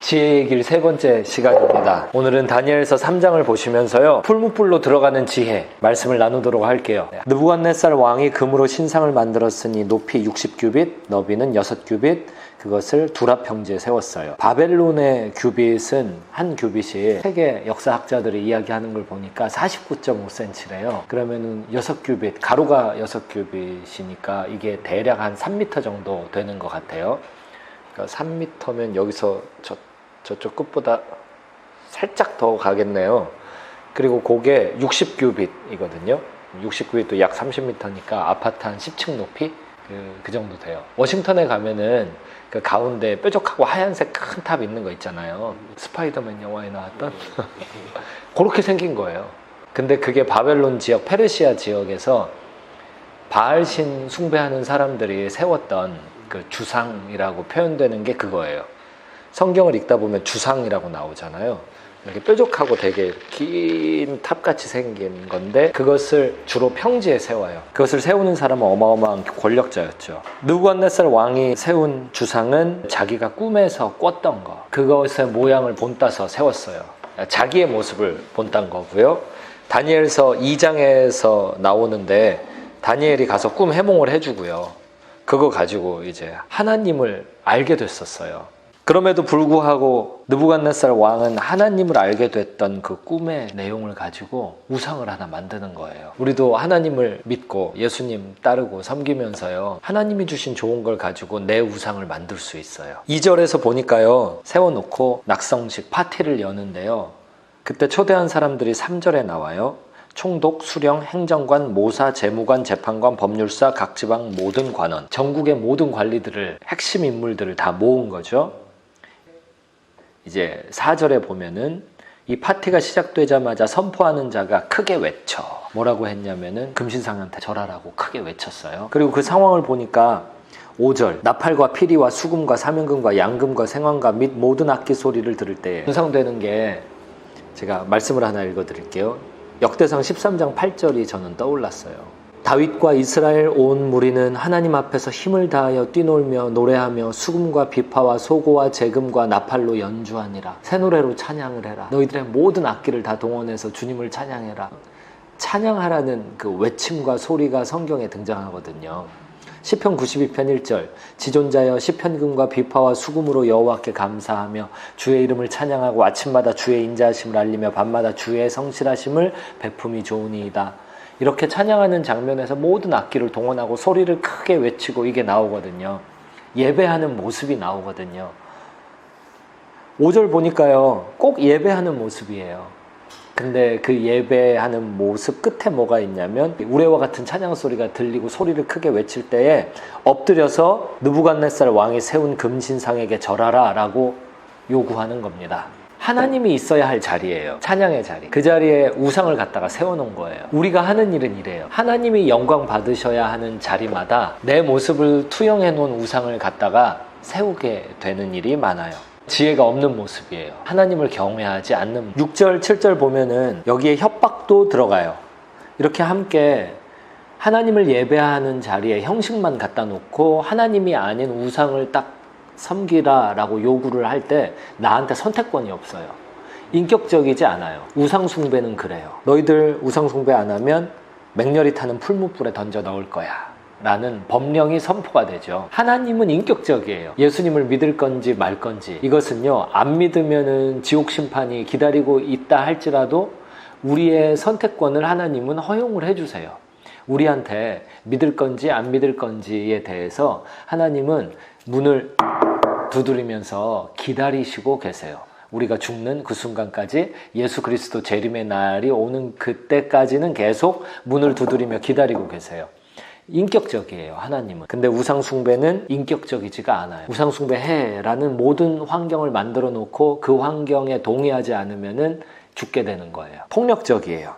지혜의 길 세 번째 시간입니다. 오늘은 다니엘서 3장을 보시면서요, 풀무불로 들어가는 지혜 말씀을 나누도록 할게요. 느부갓네살 왕이 금으로 신상을 만들었으니 높이 60규빗, 너비는 6규빗, 그것을 두랍 평지에 세웠어요. 바벨론의 규빗은 한 규빗이 세계 역사학자들이 이야기하는 걸 보니까 49.5cm래요. 그러면은 6규빗, 가로가 6규빗이니까 이게 대략 한 3m 정도 되는 것 같아요. 그러니까 3m면 여기서 저쪽 끝보다 살짝 더 가겠네요. 그리고 그게 60규빗이거든요. 60규빗도 약 30m니까 아파트 한 10층 높이 그 정도 돼요. 워싱턴에 가면은 그 가운데 뾰족하고 하얀색 큰 탑 있는 거 있잖아요. 스파이더맨 영화에 나왔던 그렇게 생긴 거예요. 근데 그게 바벨론 지역, 페르시아 지역에서 바알신 숭배하는 사람들이 세웠던 그 주상이라고 표현되는 게 그거예요. 성경을 읽다 보면 주상이라고 나오잖아요. 이렇게 뾰족하고 되게 긴 탑같이 생긴 건데 그것을 주로 평지에 세워요. 그것을 세우는 사람은 어마어마한 권력자였죠. 느부갓네살 왕이 세운 주상은 자기가 꿈에서 꿨던 거, 그것의 모양을 본따서 세웠어요. 자기의 모습을 본딴 거고요. 다니엘서 2장에서 나오는데 다니엘이 가서 꿈 해몽을 해주고요. 그거 가지고 이제 하나님을 알게 됐었어요. 그럼에도 불구하고 느부갓네살 왕은 하나님을 알게 됐던 그 꿈의 내용을 가지고 우상을 하나 만드는 거예요. 우리도 하나님을 믿고 예수님 따르고 섬기면서요, 하나님이 주신 좋은 걸 가지고 내 우상을 만들 수 있어요. 2절에서 보니까요, 세워놓고 낙성식 파티를 여는데요, 그때 초대한 사람들이 3절에 나와요. 총독, 수령, 행정관, 모사, 재무관, 재판관, 법률사, 각 지방 모든 관원, 전국의 모든 관리들을, 핵심 인물들을 다 모은 거죠. 이제 4절에 보면은 이 파티가 시작되자마자 선포하는 자가 크게 외쳐. 뭐라고 했냐면은 금신상한테 절하라고 크게 외쳤어요. 그리고 그 상황을 보니까 5절, 나팔과 피리와 수금과 사면금과 양금과 생황과 및 모든 악기 소리를 들을 때에 연상되는 게, 제가 말씀을 하나 읽어드릴게요. 역대상 13장 8절이 저는 떠올랐어요. 다윗과 이스라엘 온 무리는 하나님 앞에서 힘을 다하여 뛰놀며 노래하며 수금과 비파와 소고와 재금과 나팔로 연주하니라. 새 노래로 찬양을 해라. 너희들의 모든 악기를 다 동원해서 주님을 찬양해라. 찬양하라는 그 외침과 소리가 성경에 등장하거든요. 시편 92편 1절, 지존자여 시편금과 비파와 수금으로 여호와께 감사하며 주의 이름을 찬양하고 아침마다 주의 인자하심을 알리며 밤마다 주의 성실하심을 베품이 좋으니이다. 이렇게 찬양하는 장면에서 모든 악기를 동원하고 소리를 크게 외치고 이게 나오거든요. 예배하는 모습이 나오거든요. 5절 보니까요, 꼭 예배하는 모습이에요. 근데 그 예배하는 모습 끝에 뭐가 있냐면, 우레와 같은 찬양 소리가 들리고 소리를 크게 외칠 때에 엎드려서 느부갓네살 왕이 세운 금신상에게 절하라 라고 요구하는 겁니다. 하나님이 있어야 할 자리예요. 찬양의 자리. 그 자리에 우상을 갖다가 세워놓은 거예요. 우리가 하는 일은 이래요. 하나님이 영광 받으셔야 하는 자리마다 내 모습을 투영해 놓은 우상을 갖다가 세우게 되는 일이 많아요. 지혜가 없는 모습이에요. 하나님을 경외하지 않는. 6절, 7절 보면은 여기에 협박도 들어가요. 이렇게 함께 하나님을 예배하는 자리에 형식만 갖다 놓고 하나님이 아닌 우상을 딱 섬기라 라고 요구를 할 때 나한테 선택권이 없어요. 인격적이지 않아요. 우상숭배는 그래요. 너희들 우상숭배 안 하면 맹렬히 타는 풀무불에 던져 넣을 거야 라는 법령이 선포가 되죠. 하나님은 인격적이에요. 예수님을 믿을 건지 말 건지, 이것은요, 안 믿으면은 지옥 심판이 기다리고 있다 할지라도 우리의 선택권을 하나님은 허용을 해주세요. 우리한테 믿을 건지 안 믿을 건지에 대해서 하나님은 문을 두드리면서 기다리시고 계세요. 우리가 죽는 그 순간까지, 예수 그리스도 재림의 날이 오는 그때까지는 계속 문을 두드리며 기다리고 계세요. 인격적이에요, 하나님은. 근데 우상숭배는 인격적이지가 않아요. 우상숭배해라는 모든 환경을 만들어 놓고 그 환경에 동의하지 않으면은 죽게 되는 거예요. 폭력적이에요.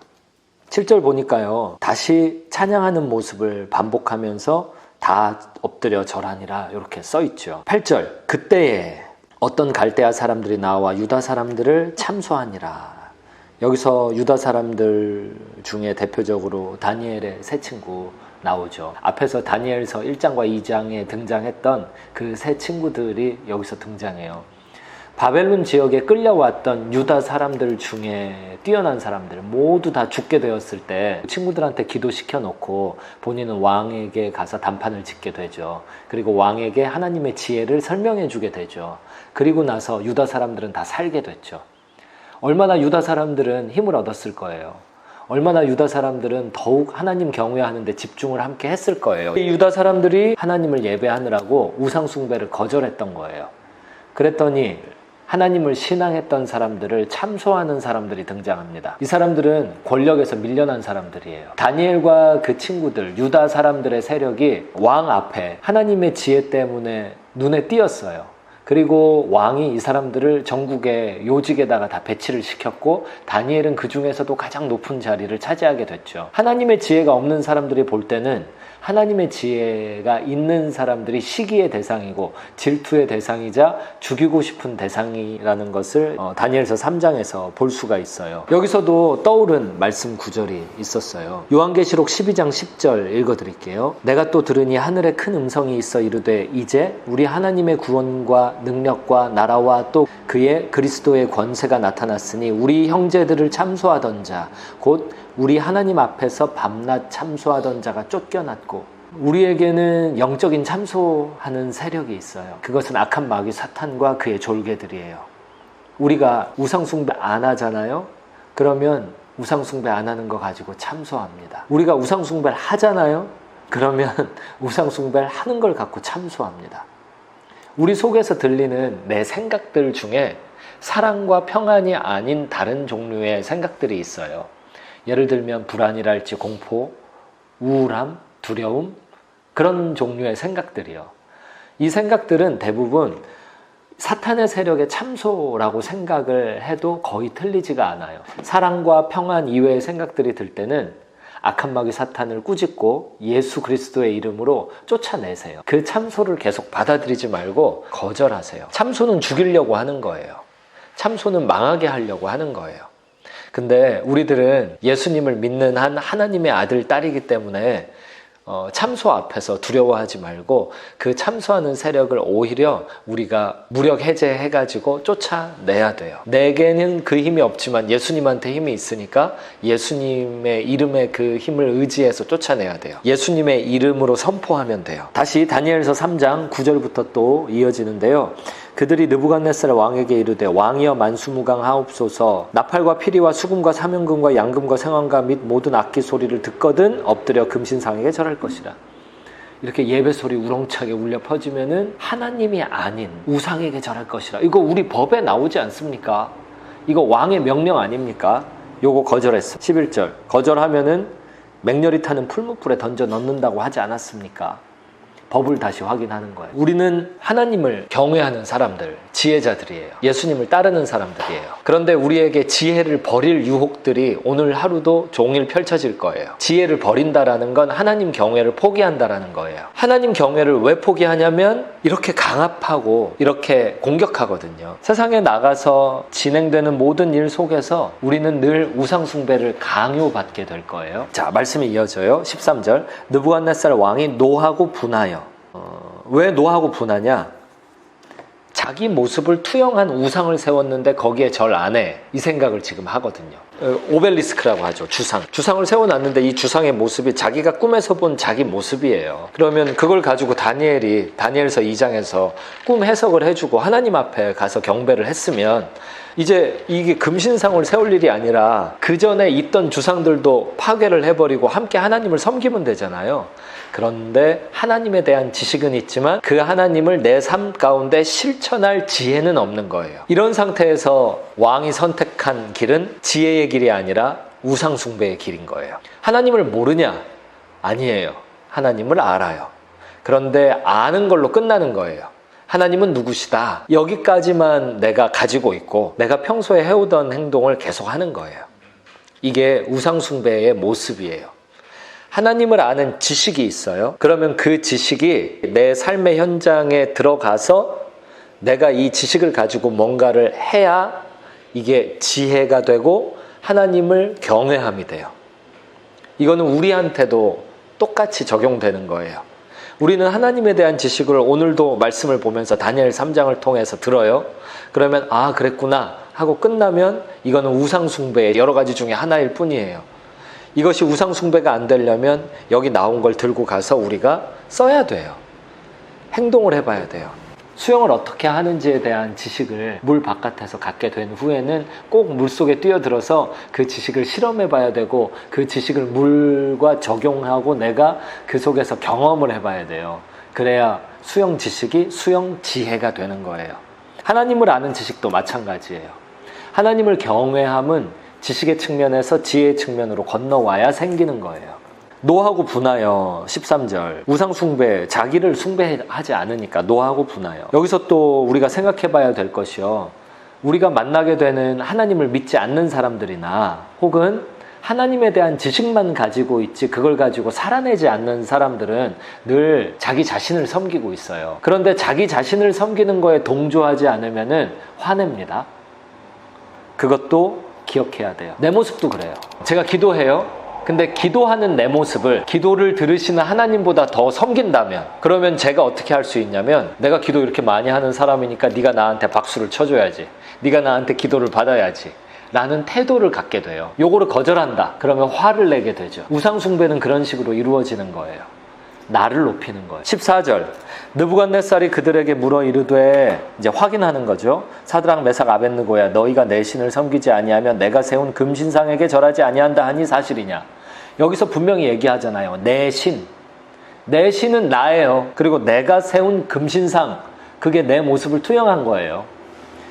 7절 보니까요, 다시 찬양하는 모습을 반복하면서 다 엎드려 절하니라 이렇게 써있죠. 8절, 그때에 어떤 갈대아 사람들이 나와 유다 사람들을 참소하니라. 여기서 유다 사람들 중에 대표적으로 다니엘의 세 친구 나오죠. 앞에서 다니엘서 1장과 2장에 등장했던 그 세 친구들이 여기서 등장해요. 바벨론 지역에 끌려왔던 유다 사람들 중에 뛰어난 사람들 모두 다 죽게 되었을 때 친구들한테 기도시켜 놓고 본인은 왕에게 가서 단판을 짓게 되죠. 그리고 왕에게 하나님의 지혜를 설명해 주게 되죠. 그리고 나서 유다 사람들은 다 살게 됐죠. 얼마나 유다 사람들은 힘을 얻었을 거예요. 얼마나 유다 사람들은 더욱 하나님 경외하는 데 집중을 함께 했을 거예요. 이 유다 사람들이 하나님을 예배하느라고 우상 숭배를 거절했던 거예요. 그랬더니 하나님을 신앙했던 사람들을 참소하는 사람들이 등장합니다. 이 사람들은 권력에서 밀려난 사람들이에요. 다니엘과 그 친구들, 유다 사람들의 세력이 왕 앞에 하나님의 지혜 때문에 눈에 띄었어요. 그리고 왕이 이 사람들을 전국의 요직에다가 다 배치를 시켰고 다니엘은 그 중에서도 가장 높은 자리를 차지하게 됐죠. 하나님의 지혜가 없는 사람들이 볼 때는 하나님의 지혜가 있는 사람들이 시기의 대상이고 질투의 대상이자 죽이고 싶은 대상이라는 것을 다니엘서 3장에서 볼 수가 있어요. 여기서도 떠오른 말씀 구절이 있었어요. 요한계시록 12장 10절 읽어드릴게요. 내가 또 들으니 하늘에 큰 음성이 있어 이르되 이제 우리 하나님의 구원과 능력과 나라와 또 그의 그리스도의 권세가 나타났으니 우리 형제들을 참소하던 자 곧 우리 하나님 앞에서 밤낮 참소하던 자가 쫓겨났고 우리에게는 영적인 참소하는 세력이 있어요. 그것은 악한 마귀 사탄과 그의 졸개들이에요. 우리가 우상숭배 안 하잖아요. 그러면 우상숭배 안 하는 거 가지고 참소합니다. 우리가 우상숭배를 하잖아요. 그러면 우상숭배를 하는 걸 갖고 참소합니다. 우리 속에서 들리는 내 생각들 중에 사랑과 평안이 아닌 다른 종류의 생각들이 있어요. 예를 들면 불안이랄지 공포, 우울함, 두려움, 그런 종류의 생각들이요. 이 생각들은 대부분 사탄의 세력의 참소라고 생각을 해도 거의 틀리지가 않아요. 사랑과 평안 이외의 생각들이 들 때는 악한 마귀 사탄을 꾸짖고 예수 그리스도의 이름으로 쫓아내세요. 그 참소를 계속 받아들이지 말고 거절하세요. 참소는 죽이려고 하는 거예요. 참소는 망하게 하려고 하는 거예요. 근데 우리들은 예수님을 믿는 한 하나님의 아들, 딸이기 때문에 참소 앞에서 두려워하지 말고 그 참소하는 세력을 오히려 우리가 무력 해제해가지고 쫓아내야 돼요. 내게는 그 힘이 없지만 예수님한테 힘이 있으니까 예수님의 이름의 그 힘을 의지해서 쫓아내야 돼요. 예수님의 이름으로 선포하면 돼요. 다시 다니엘서 3장 9절부터 또 이어지는데요. 그들이 느부갓네살 왕에게 이르되 왕이여 만수무강하옵소서. 나팔과 피리와 수금과 사명금과 양금과 생황과 및 모든 악기 소리를 듣거든 엎드려 금신상에게 절할 것이라. 이렇게 예배 소리 우렁차게 울려 퍼지면은 하나님이 아닌 우상에게 절할 것이라. 이거 우리 법에 나오지 않습니까? 이거 왕의 명령 아닙니까? 요거 거절했어. 11절 거절하면은 맹렬히 타는 풀무불에 던져 넣는다고 하지 않았습니까? 법을 다시 확인하는 거예요. 우리는 하나님을 경외하는 사람들, 지혜자들이에요. 예수님을 따르는 사람들이에요. 그런데 우리에게 지혜를 버릴 유혹들이 오늘 하루도 종일 펼쳐질 거예요. 지혜를 버린다라는 건 하나님 경외를 포기한다라는 거예요. 하나님 경외를 왜 포기하냐면 이렇게 강압하고 이렇게 공격하거든요. 세상에 나가서 진행되는 모든 일 속에서 우리는 늘 우상숭배를 강요받게 될 거예요. 자, 말씀이 이어져요. 13절 느부갓네살 왕이 노하고 분하여. 왜 노하고 분하냐? 자기 모습을 투영한 우상을 세웠는데 거기에 절 안 해. 이 생각을 지금 하거든요. 오벨리스크라고 하죠. 주상을 세워놨는데 이 주상의 모습이 자기가 꿈에서 본 자기 모습이에요. 그러면 그걸 가지고 다니엘이 다니엘서 2장에서 꿈 해석을 해주고 하나님 앞에 가서 경배를 했으면 이제 이게 금신상을 세울 일이 아니라 그 전에 있던 주상들도 파괴를 해버리고 함께 하나님을 섬기면 되잖아요. 그런데 하나님에 대한 지식은 있지만 그 하나님을 내 삶 가운데 실천할 지혜는 없는 거예요. 이런 상태에서 왕이 선택한 길은 지혜의 길이 아니라 우상숭배의 길인 거예요. 하나님을 모르냐? 아니에요. 하나님을 알아요. 그런데 아는 걸로 끝나는 거예요. 하나님은 누구시다. 여기까지만 내가 가지고 있고 내가 평소에 해오던 행동을 계속하는 거예요. 이게 우상숭배의 모습이에요. 하나님을 아는 지식이 있어요. 그러면 그 지식이 내 삶의 현장에 들어가서 내가 이 지식을 가지고 뭔가를 해야 이게 지혜가 되고 하나님을 경외함이 돼요. 이거는 우리한테도 똑같이 적용되는 거예요. 우리는 하나님에 대한 지식을 오늘도 말씀을 보면서 다니엘 3장을 통해서 들어요. 그러면 아 그랬구나 하고 끝나면 이거는 우상숭배의 여러 가지 중에 하나일 뿐이에요. 이것이 우상숭배가 안 되려면 여기 나온 걸 들고 가서 우리가 써야 돼요. 행동을 해봐야 돼요. 수영을 어떻게 하는지에 대한 지식을 물 바깥에서 갖게 된 후에는 꼭 물속에 뛰어들어서 그 지식을 실험해봐야 되고 그 지식을 물과 적용하고 내가 그 속에서 경험을 해봐야 돼요. 그래야 수영 지식이 수영 지혜가 되는 거예요. 하나님을 아는 지식도 마찬가지예요. 하나님을 경외함은 지식의 측면에서 지혜의 측면으로 건너와야 생기는 거예요. 노하고 분하여 13절 우상 숭배, 자기를 숭배하지 않으니까 노하고 분하여. 여기서 또 우리가 생각해 봐야 될 것이요, 우리가 만나게 되는 하나님을 믿지 않는 사람들이나 혹은 하나님에 대한 지식만 가지고 있지 그걸 가지고 살아내지 않는 사람들은 늘 자기 자신을 섬기고 있어요. 그런데 자기 자신을 섬기는 거에 동조하지 않으면은 화냅니다. 그것도 기억해야 돼요. 내 모습도 그래요. 제가 기도해요. 근데 기도하는 내 모습을 기도를 들으시는 하나님보다 더 섬긴다면, 그러면 제가 어떻게 할 수 있냐면, 내가 기도 이렇게 많이 하는 사람이니까 네가 나한테 박수를 쳐줘야지, 네가 나한테 기도를 받아야지 라는 태도를 갖게 돼요. 요거를 거절한다 그러면 화를 내게 되죠. 우상숭배는 그런 식으로 이루어지는 거예요. 나를 높이는 거예요. 14절 느부갓네살이 그들에게 물어 이르되, 이제 확인하는 거죠. 사드락 메삭 아벳느고야, 너희가 내 신을 섬기지 아니하면 내가 세운 금신상에게 절하지 아니한다 하니 사실이냐. 여기서 분명히 얘기하잖아요. 내 신, 내 신은 나예요. 그리고 내가 세운 금신상, 그게 내 모습을 투영한 거예요.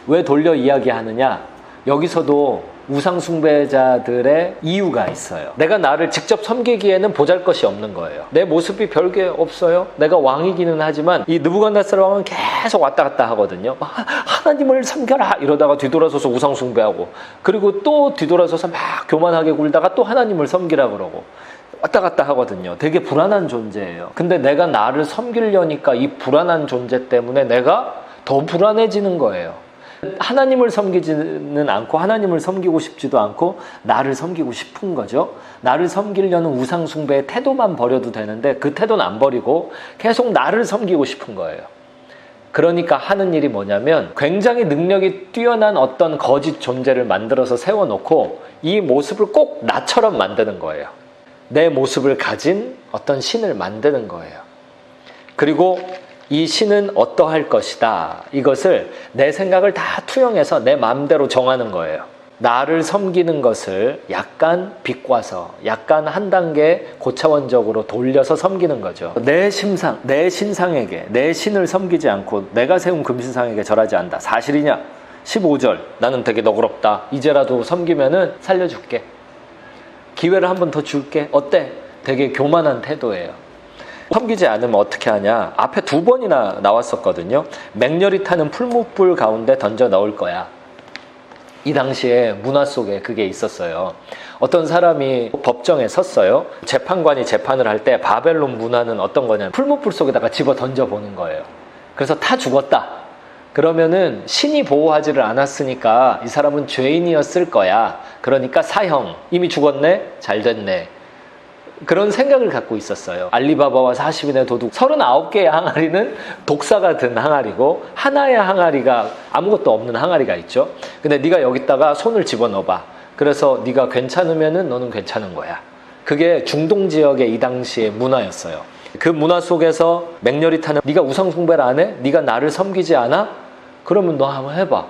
왜 돌려 이야기하느냐, 여기서도 우상숭배자들의 이유가 있어요. 내가 나를 직접 섬기기에는 보잘것이 없는 거예요. 내 모습이 별게 없어요. 내가 왕이기는 하지만 이 느부갓네살 왕은 계속 왔다 갔다 하거든요. 하나님을 섬겨라 이러다가 뒤돌아서서 우상숭배하고, 그리고 또 뒤돌아서서 막 교만하게 굴다가 또 하나님을 섬기라 그러고 왔다 갔다 하거든요. 되게 불안한 존재예요. 근데 내가 나를 섬기려니까 이 불안한 존재 때문에 내가 더 불안해지는 거예요. 하나님을 섬기지는 않고 하나님을 섬기고 싶지도 않고 나를 섬기고 싶은 거죠. 나를 섬기려는 우상숭배의 태도만 버려도 되는데 그 태도는 안 버리고 계속 나를 섬기고 싶은 거예요. 그러니까 하는 일이 뭐냐면, 굉장히 능력이 뛰어난 어떤 거짓 존재를 만들어서 세워놓고 이 모습을 꼭 나처럼 만드는 거예요. 내 모습을 가진 어떤 신을 만드는 거예요. 그리고 이 신은 어떠할 것이다, 이것을 내 생각을 다 투영해서 내 마음대로 정하는 거예요. 나를 섬기는 것을 약간 비꼬아서 약간 한 단계 고차원적으로 돌려서 섬기는 거죠. 내 심상, 내 신상에게, 내 신을 섬기지 않고 내가 세운 금신상에게 절하지 않는다. 사실이냐? 15절 나는 되게 너그럽다. 이제라도 섬기면은 살려줄게. 기회를 한 번 더 줄게. 어때? 되게 교만한 태도예요. 섬기지 않으면 어떻게 하냐? 앞에 2번이나 나왔었거든요. 맹렬히 타는 풀무불 가운데 던져 넣을 거야. 이 당시에 문화 속에 그게 있었어요. 어떤 사람이 법정에 섰어요. 재판관이 재판을 할 때 바벨론 문화는 어떤 거냐면 풀무불 속에다가 집어 던져 보는 거예요. 그래서 타 죽었다 그러면은 신이 보호하지를 않았으니까 이 사람은 죄인이었을 거야. 그러니까 사형. 이미 죽었네? 잘 됐네. 그런 생각을 갖고 있었어요. 알리바바와 40인의 도둑, 39개의 항아리는 독사가 든 항아리고 하나의 항아리가 아무것도 없는 항아리가 있죠. 근데 네가 여기다가 손을 집어넣어봐. 그래서 네가 괜찮으면은 너는 괜찮은 거야. 그게 중동 지역의 이 당시의 문화였어요. 그 문화 속에서 맹렬히 타는, 네가 우상숭배를 안 해? 네가 나를 섬기지 않아? 그러면 너 한번 해봐.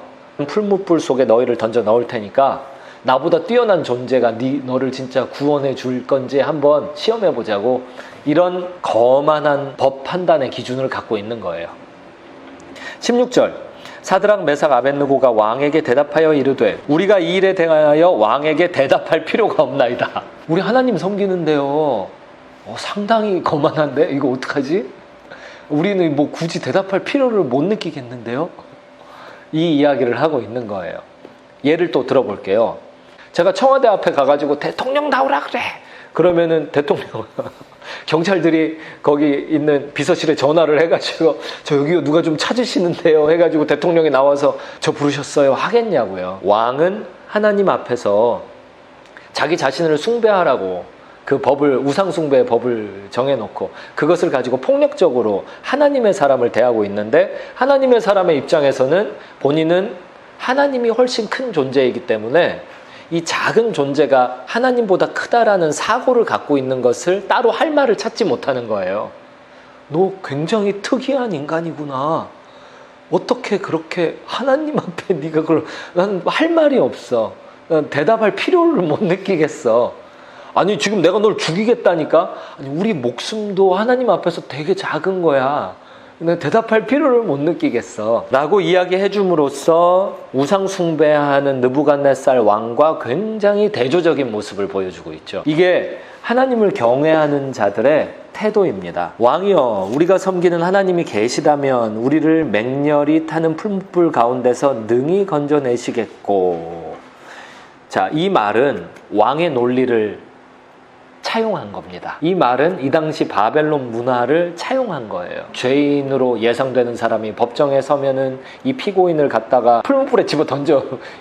풀무불 속에 너희를 던져 넣을 테니까 나보다 뛰어난 존재가 너를 진짜 구원해 줄 건지 한번 시험해 보자고, 이런 거만한 법 판단의 기준을 갖고 있는 거예요. 16절 사드락 메삭 아벳느고가 왕에게 대답하여 이르되, 우리가 이 일에 대하여 왕에게 대답할 필요가 없나이다. 우리 하나님 섬기는데요, 상당히 거만한데 이거 어떡하지? 우리는 뭐 굳이 대답할 필요를 못 느끼겠는데요? 이 이야기를 하고 있는 거예요. 예를 또 들어볼게요. 제가 청와대 앞에 가가지고 대통령 나오라 그래. 그러면은 대통령 경찰들이 거기 있는 비서실에 전화를 해가지고 저 여기 누가 좀 찾으시는데요 해가지고 대통령이 나와서 저 부르셨어요 하겠냐고요. 왕은 하나님 앞에서 자기 자신을 숭배하라고 그 법을, 우상숭배의 법을 정해놓고 그것을 가지고 폭력적으로 하나님의 사람을 대하고 있는데, 하나님의 사람의 입장에서는 본인은 하나님이 훨씬 큰 존재이기 때문에 이 작은 존재가 하나님보다 크다라는 사고를 갖고 있는 것을 따로 할 말을 찾지 못하는 거예요. 너 굉장히 특이한 인간이구나. 어떻게 그렇게 하나님 앞에 네가 그걸, 난 할 말이 없어. 난 대답할 필요를 못 느끼겠어. 아니 지금 내가 널 죽이겠다니까? 아니 우리 목숨도 하나님 앞에서 되게 작은 거야. 내가 대답할 필요를 못 느끼겠어 라고 이야기해 줌으로써 우상 숭배하는 느부갓네살 왕과 굉장히 대조적인 모습을 보여주고 있죠. 이게 하나님을 경외하는 자들의 태도입니다. 왕이여, 우리가 섬기는 하나님이 계시다면 우리를 맹렬히 타는 풀무불 가운데서 능히 건져내시겠고. 자, 이 말은 왕의 논리를 차용한 겁니다. 이 말은 이 당시 바벨론 문화를 차용한 거예요. 죄인으로 예상되는 사람이 법정에 서면은 이 피고인을 갖다가 풀무불에 집어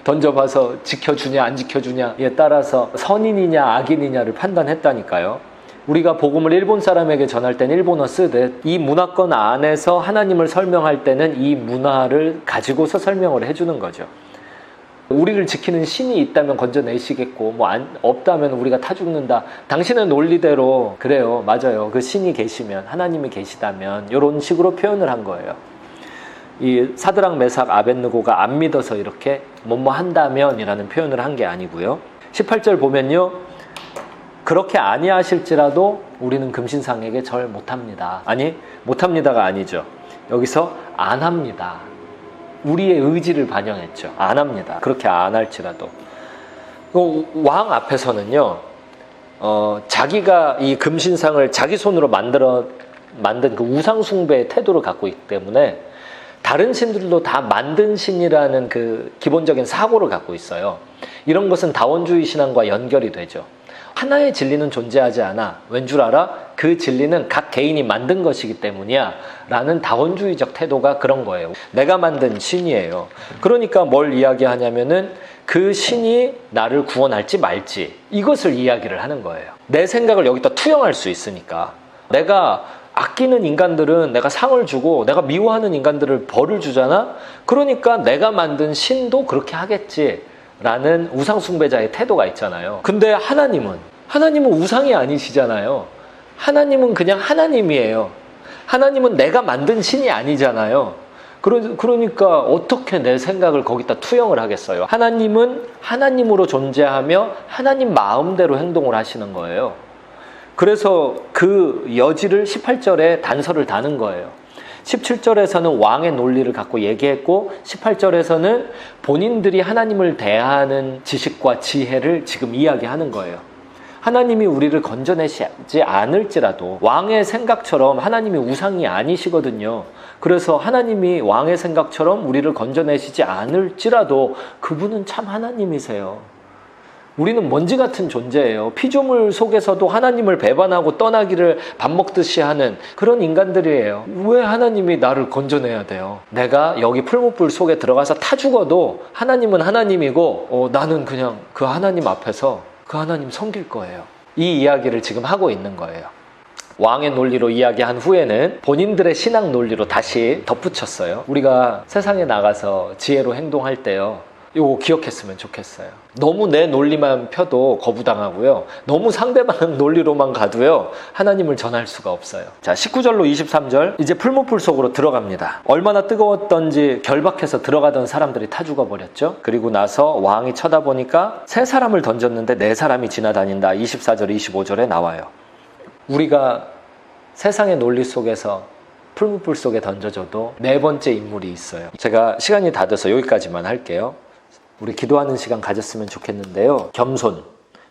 던져봐서 지켜주냐 안 지켜주냐에 따라서 선인이냐 악인이냐를 판단했다니까요. 우리가 복음을 일본 사람에게 전할 땐 일본어 쓰듯 이 문화권 안에서 하나님을 설명할 때는 이 문화를 가지고서 설명을 해주는 거죠. 우리를 지키는 신이 있다면 건져내시겠고 없다면 우리가 타 죽는다. 당신의 논리대로 그래요. 맞아요. 그 신이 계시면, 하나님이 계시다면, 이런 식으로 표현을 한 거예요. 이 사드락 메삭 아벳느고가 안 믿어서 이렇게 뭐뭐 한다면 이라는 표현을 한 게 아니고요. 18절 보면요, 그렇게 아니하실지라도 우리는 금신상에게 절 못합니다. 아니, 못합니다가 아니죠. 여기서 안 합니다. 우리의 의지를 반영했죠. 안 합니다. 그렇게 안 할지라도. 왕 앞에서는요, 자기가 이 금신상을 자기 손으로 만든 그 우상숭배의 태도를 갖고 있기 때문에 다른 신들도 다 만든 신이라는 그 기본적인 사고를 갖고 있어요. 이런 것은 다원주의 신앙과 연결이 되죠. 하나의 진리는 존재하지 않아. 왠 줄 알아? 그 진리는 각 개인이 만든 것이기 때문이야 라는 다원주의적 태도가 그런 거예요. 내가 만든 신이에요. 그러니까 뭘 이야기하냐면은 그 신이 나를 구원할지 말지, 이것을 이야기를 하는 거예요. 내 생각을 여기다 투영할 수 있으니까. 내가 아끼는 인간들은 내가 상을 주고, 내가 미워하는 인간들을 벌을 주잖아. 그러니까 내가 만든 신도 그렇게 하겠지 라는 우상숭배자의 태도가 있잖아요. 근데 하나님은 우상이 아니시잖아요. 하나님은 그냥 하나님이에요. 하나님은 내가 만든 신이 아니잖아요. 그러니까 어떻게 내 생각을 거기다 투영을 하겠어요. 하나님은 하나님으로 존재하며 하나님 마음대로 행동을 하시는 거예요. 그래서 그 여지를 18절에 단서를 다는 거예요. 17절에서는 왕의 논리를 갖고 얘기했고, 18절에서는 본인들이 하나님을 대하는 지식과 지혜를 지금 이야기하는 거예요. 하나님이 우리를 건져내시지 않을지라도, 왕의 생각처럼 하나님이 우상이 아니시거든요. 그래서 하나님이 왕의 생각처럼 우리를 건져내시지 않을지라도 그분은 참 하나님이세요. 우리는 먼지 같은 존재예요. 피조물 속에서도 하나님을 배반하고 떠나기를 밥 먹듯이 하는 그런 인간들이에요. 왜 하나님이 나를 건져내야 돼요? 내가 여기 풀무불 속에 들어가서 타 죽어도 하나님은 하나님이고, 나는 그냥 그 하나님 앞에서 그 하나님 섬길 거예요. 이 이야기를 지금 하고 있는 거예요. 왕의 논리로 이야기한 후에는 본인들의 신앙 논리로 다시 덧붙였어요. 우리가 세상에 나가서 지혜로 행동할 때요, 이거 기억했으면 좋겠어요. 너무 내 논리만 펴도 거부당하고요, 너무 상대방 논리로만 가도요, 하나님을 전할 수가 없어요. 자, 19절로 23절, 이제 풀무불 속으로 들어갑니다. 얼마나 뜨거웠던지 결박해서 들어가던 사람들이 타 죽어버렸죠. 그리고 나서 왕이 쳐다보니까 세 사람을 던졌는데 네 사람이 지나다닌다. 24절 25절에 나와요. 우리가 세상의 논리 속에서 풀무불 속에 던져져도 네 번째 인물이 있어요. 제가 시간이 다 돼서 여기까지만 할게요. 우리 기도하는 시간 가졌으면 좋겠는데요. 겸손,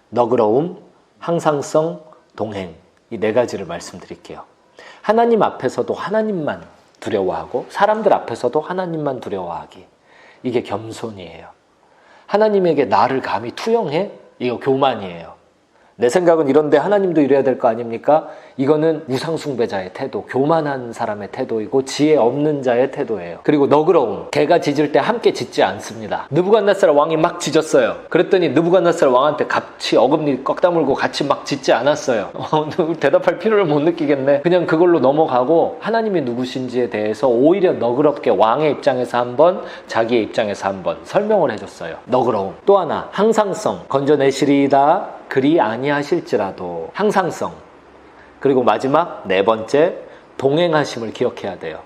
너그러움, 항상성, 동행, 이 네 가지를 말씀드릴게요. 하나님 앞에서도 하나님만 두려워하고 사람들 앞에서도 하나님만 두려워하기, 이게 겸손이에요. 하나님에게 나를 감히 투영해? 이거 교만이에요. 내 생각은 이런데 하나님도 이래야 될 거 아닙니까? 이거는 우상숭배자의 태도, 교만한 사람의 태도이고 지혜 없는 자의 태도예요. 그리고 너그러움, 개가 짖을 때 함께 짖지 않습니다. 느부갓네살 왕이 막 짖었어요. 그랬더니 느부갓네살 왕한테 같이 어금니 꽉 다물고 같이 막 짖지 않았어요. 대답할 필요를 못 느끼겠네. 그냥 그걸로 넘어가고 하나님이 누구신지에 대해서 오히려 너그럽게 왕의 입장에서 한번, 자기의 입장에서 한번 설명을 해줬어요. 너그러움. 또 하나, 항상성. 건져내시리이다 그리 아니하실지라도. 항상성. 그리고 마지막 네 번째, 동행하심을 기억해야 돼요.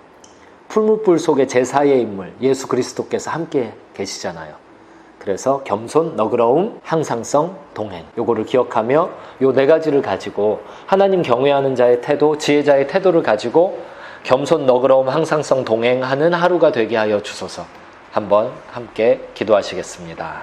풀무불 속의 제사의 인물 예수 그리스도께서 함께 계시잖아요. 그래서 겸손, 너그러움, 항상성, 동행, 요거를 기억하며 요 네 가지를 가지고 하나님 경외하는 자의 태도, 지혜자의 태도를 가지고 겸손, 너그러움, 항상성, 동행하는 하루가 되게 하여 주소서. 한번 함께 기도하시겠습니다.